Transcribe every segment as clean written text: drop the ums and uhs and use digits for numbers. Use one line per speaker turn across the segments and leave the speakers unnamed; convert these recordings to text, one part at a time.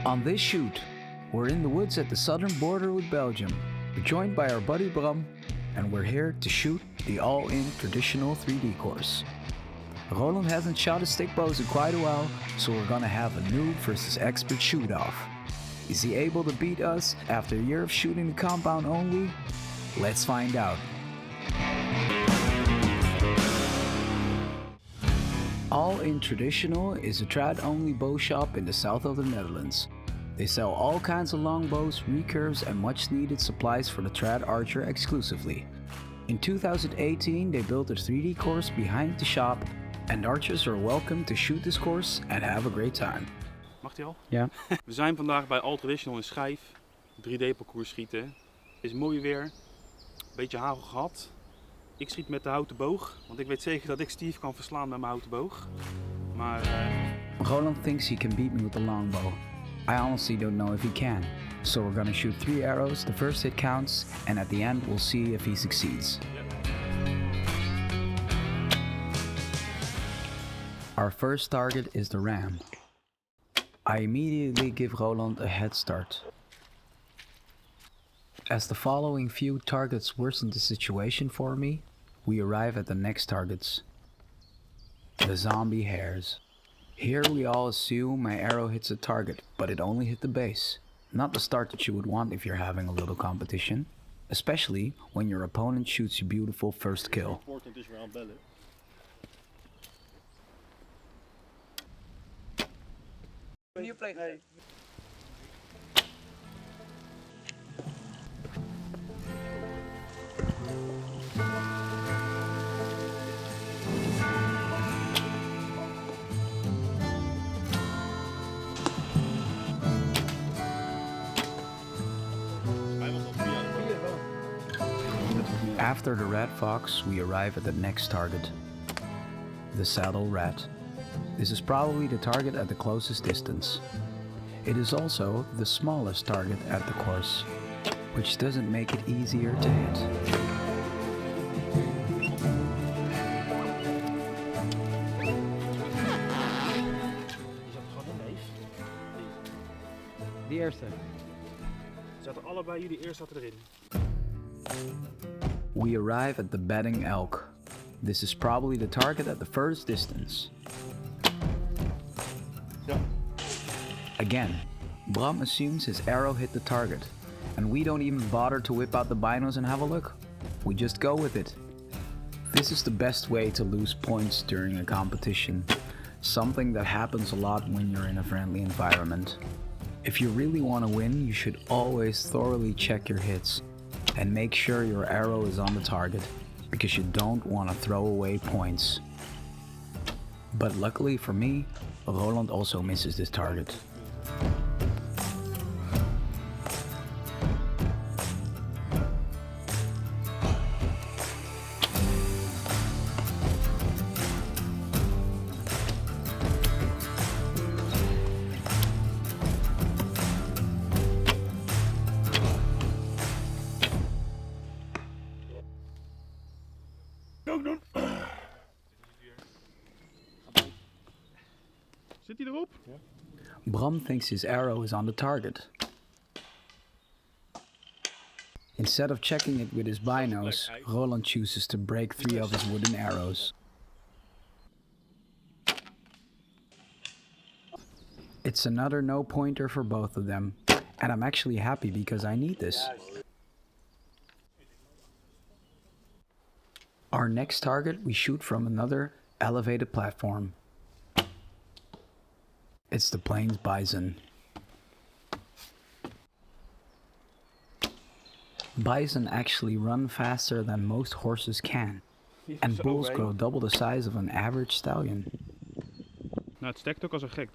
On this shoot, we're in the woods at the southern border with Belgium. We're joined by our buddy Bram, and we're here to shoot the all-in traditional 3D course. Roland hasn't shot his stick bows in quite a while, so we're gonna have a noob versus expert shoot-off. Is he able to beat us after a year of shooting the compound only? Let's find out. All in Traditional is a trad-only bow shop in the south of the Netherlands. They sell all kinds of longbows, recurves and much needed supplies for the trad archer exclusively. In 2018 they built a 3D course behind the shop and archers are welcome to shoot this course and have a great time.
Mag die al?
Ja.
We zijn vandaag bij Old Traditional in Schijf. 3D parcours schieten. Het is mooi weer. Beetje hagel gehad. Ik schiet met de houten boog, want ik weet zeker dat ik Schijf kan verslaan met mijn houten boog. Maar
Roland thinks he can beat me with the longbow. I honestly don't know if he can. So we're gonna shoot 3 arrows, the first hit counts, and at the end we'll see if he succeeds. Our first target is the ram. I immediately give Roland a head start. As the following few targets worsen the situation for me, we arrive at the next targets. The zombie hares. Here we all assume my arrow hits a target, but it only hit the base. Not the start that you would want if you're having a little competition, especially when your opponent shoots your beautiful first kill. New play. Hey. After the red fox, we arrive at the next target, the saddle rat. This is probably the target at the closest distance. It is also the smallest target at the course, which doesn't make it easier to hit.
Die eerste. Zaten allebei, jullie eerst zaten erin.
We arrive at the bedding elk. This is probably the target at the first distance. Again, Bram assumes his arrow hit the target, and we don't even bother to whip out the binos and have a look. We just go with it. This is the best way to lose points during a competition, something that happens a lot when you're in a friendly environment. If you really want to win, you should always thoroughly check your hits and make sure your arrow is on the target, because you don't want to throw away points. But luckily for me, Roland also misses this target.
Zit hij erop? Ja.
Bram thinks his arrow is on the target. Instead of checking it with his binos, Roland chooses to break 3 of his wooden arrows. It's another no-pointer for both of them, and I'm actually happy because I need this. Our next target we shoot from another elevated platform. It's the plains bison. Bison actually run faster than most horses can, and bulls grow double the size of an average stallion.
Nou, het stekt ook als een gek.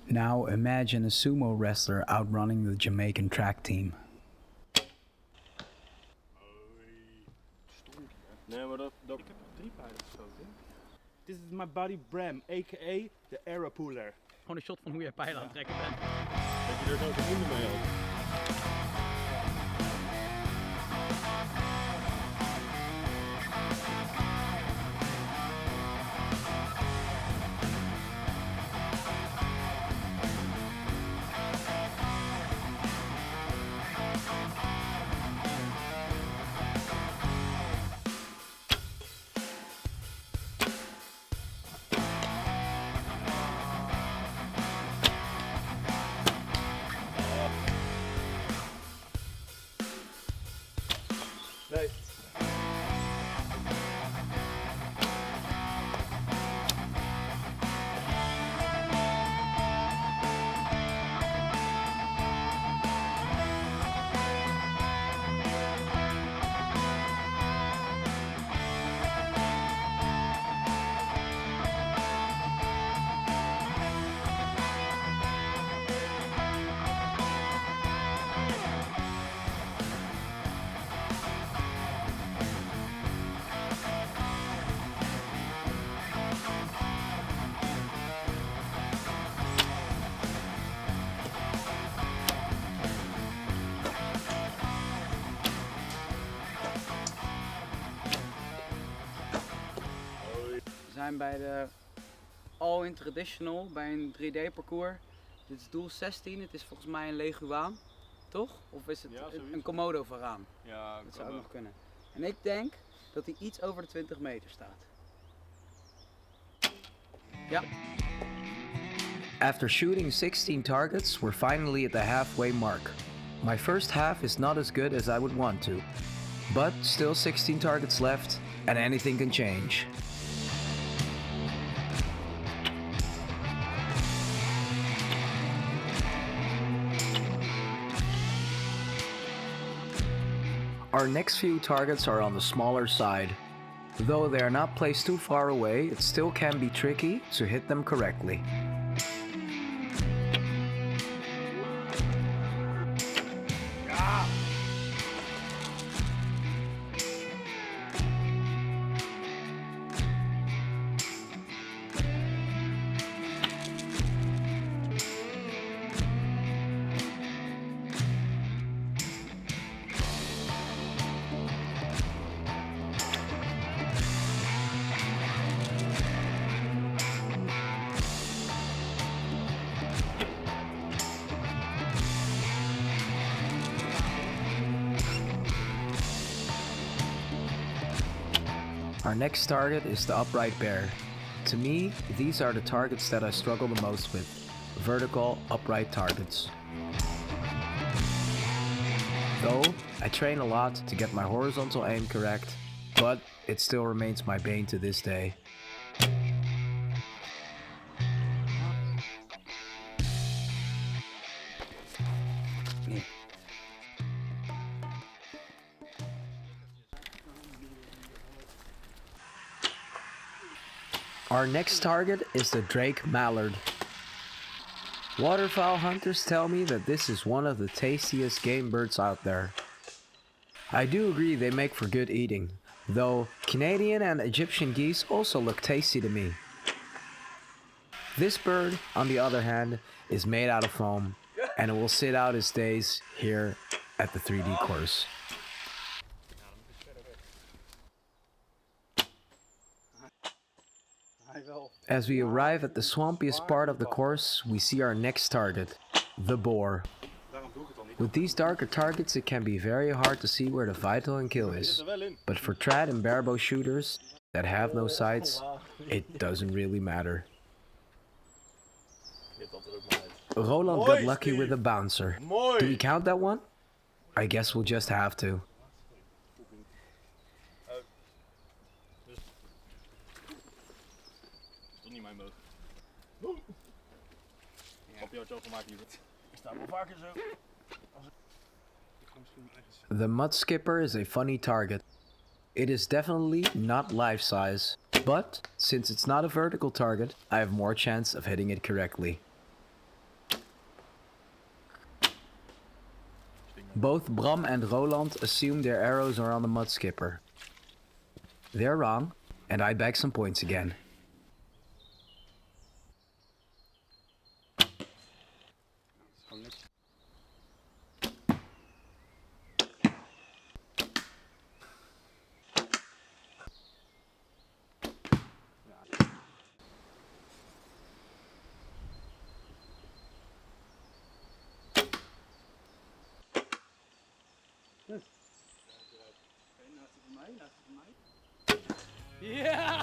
Now imagine a sumo wrestler outrunning the Jamaican track team.
Nee, maar dat... Ik heb 3 pijlen geschoten. This is my buddy Bram, a.k.a. the arrow puller. Gewoon een shot van hoe je pijlen aan het trekken bent. Dat je er zo seconden mee had.
zijn bij de all-in traditional, bij een 3D parcours. Dit is doel 16, het is volgens mij een leguaan, toch? Of is het een Komodo varaan?
Ja,
dat zou ook nog kunnen. En ik denk dat hij iets over de 20 meter staat. Ja.
After shooting 16 targets, we're finally at the halfway mark. My first half is not as good as I would want to, but still 16 targets left and anything can change. Our next few targets are on the smaller side. Though they are not placed too far away, it still can be tricky to hit them correctly. Our next target is the upright bear. To me, these are the targets that I struggle the most with. Vertical, upright targets. Though, I train a lot to get my horizontal aim correct, but it still remains my bane to this day. Our next target is the Drake Mallard. Waterfowl hunters tell me that this is one of the tastiest game birds out there. I do agree they make for good eating, though Canadian and Egyptian geese also look tasty to me. This bird, on the other hand, is made out of foam, and it will sit out its days here at the 3D course. As we arrive at the swampiest part of the course, we see our next target, the boar. With these darker targets, it can be very hard to see where the vital and kill is, but for trad and barebow shooters that have no sights, it doesn't really matter. Roland got lucky with a bouncer. Do we count that one? I guess we'll just have to. The mud skipper is a funny target. It is definitely not life size, but since it's not a vertical target, I have more chance of hitting it correctly. Both Bram and Roland assume their arrows are on the mud skipper. They're wrong, and I bag some points again.
Ja!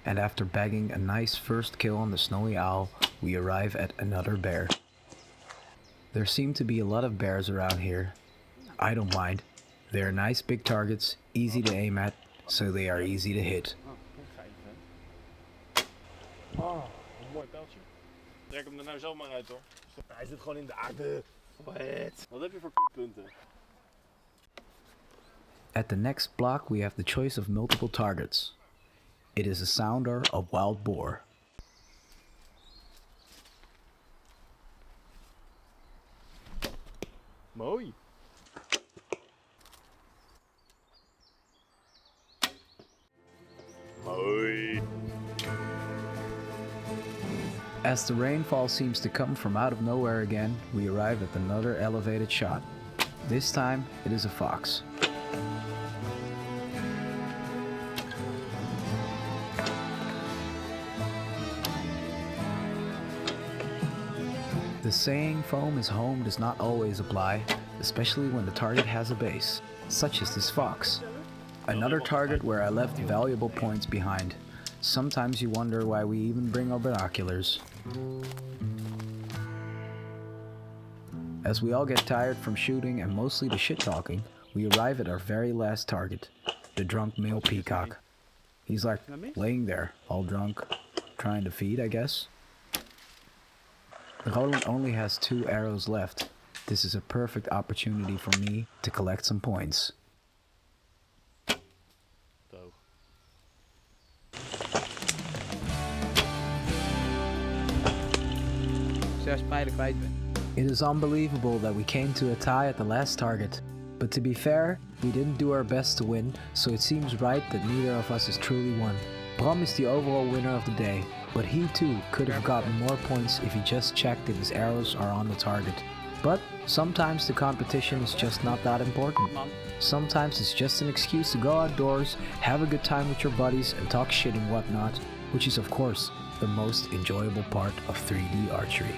And after bagging a nice first kill on the snowy owl, we arrive at another bear. There seem to be a lot of bears around here. I don't mind. They are nice big targets, easy to aim at, so they are easy to hit.
Oh, een mooi pijltje. Trek hem er nou zelf maar uit hoor. Hij zit gewoon in de aarde. Wat heb je voor punten?
At the next block we have the choice of multiple targets. It is a sounder of wild boar.
Mooi. Mooi.
As the rainfall seems to come from out of nowhere again, we arrive at another elevated shot. This time it is a fox. The saying foam is home does not always apply, especially when the target has a base, such as this fox. Another target where I left valuable points behind. Sometimes you wonder why we even bring our binoculars. As we all get tired from shooting and mostly the shit talking, we arrive at our very last target, the drunk male peacock. He's like laying there, all drunk, trying to feed, I guess. Roland only has 2 arrows left. This is a perfect opportunity for me to collect some points. It is unbelievable that we came to a tie at the last target. But to be fair, we didn't do our best to win, so it seems right that neither of us has truly won. Bram is the overall winner of the day, but he too could have gotten more points if he just checked if his arrows are on the target. But sometimes the competition is just not that important. Sometimes it's just an excuse to go outdoors, have a good time with your buddies and talk shit and whatnot, which is of course the most enjoyable part of 3D archery.